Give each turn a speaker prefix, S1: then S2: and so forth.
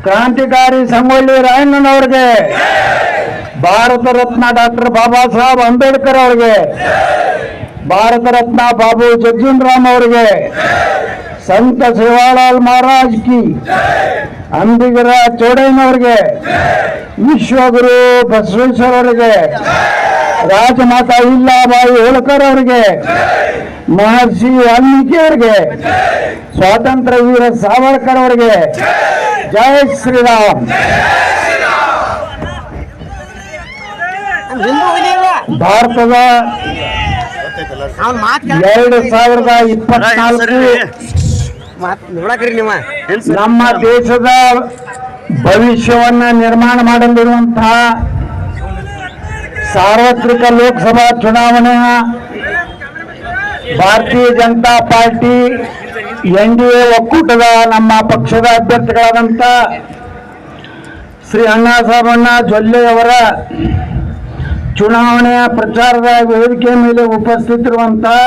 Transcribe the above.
S1: ಕ್ರಾಂತಿಕಾರಿ ಸಂಗೊಳ್ಳಿ ರಾಯಣ್ಣನವ್ರಿಗೆ, ಭಾರತ ರತ್ನ ಡಾಕ್ಟರ್ ಬಾಬಾ ಸಾಹೇಬ್ ಅಂಬೇಡ್ಕರ್ ಅವರಿಗೆ, ಭಾರತ ರತ್ನ ಬಾಬು ಜಗಜೀವನ್ ರಾಮ್ ಅವರಿಗೆ, ಸಂತ ಸೇವಾಲಾಲ್ ಮಹಾರಾಜ್ ಕಿ, ಅಂಬಿಗರ ಚೌಡಯ್ಯನವರಿಗೆ, ವಿಶ್ವಗುರು ಬಸವೇಶ್ವರ ಅವರಿಗೆ, ರಾಜಮಾತಾ ಇಲ್ಲಾಬಾಯಿ ಹೋಳ್ಕರ್ ಅವರಿಗೆ, ಮಹರ್ಷಿ ವಾಲ್ಮೀಕಿ ಅವರಿಗೆ, ಸ್ವಾತಂತ್ರ್ಯ ವೀರ ಸಾವರ್ಕರ್ ಅವರಿಗೆ ಜೈ ಶ್ರೀರಾಮ್. ಭಾರತದ 2024 ನಮ್ಮ ದೇಶದ ಭವಿಷ್ಯವನ್ನ ನಿರ್ಮಾಣ ಮಾಡಲಿರುವಂತಹ ಸಾರ್ವತ್ರಿಕ ಲೋಕಸಭಾ ಚುನಾವಣೆಯ ಭಾರತೀಯ ಜನತಾ ಪಾರ್ಟಿ NDA ಒಕ್ಕೂಟದ ನಮ್ಮ ಪಕ್ಷದ ಅಭ್ಯರ್ಥಿಗಳಾದಂಥ ಶ್ರೀ ಅಣ್ಣಾಸಾಹೇಬಣ್ಣ ಜೊಲ್ಲೆಯವರ ಚುನಾವಣೆಯ ಪ್ರಚಾರದ ವೇದಿಕೆ ಮೇಲೆ ಉಪಸ್ಥಿತರಿರುವಂತಹ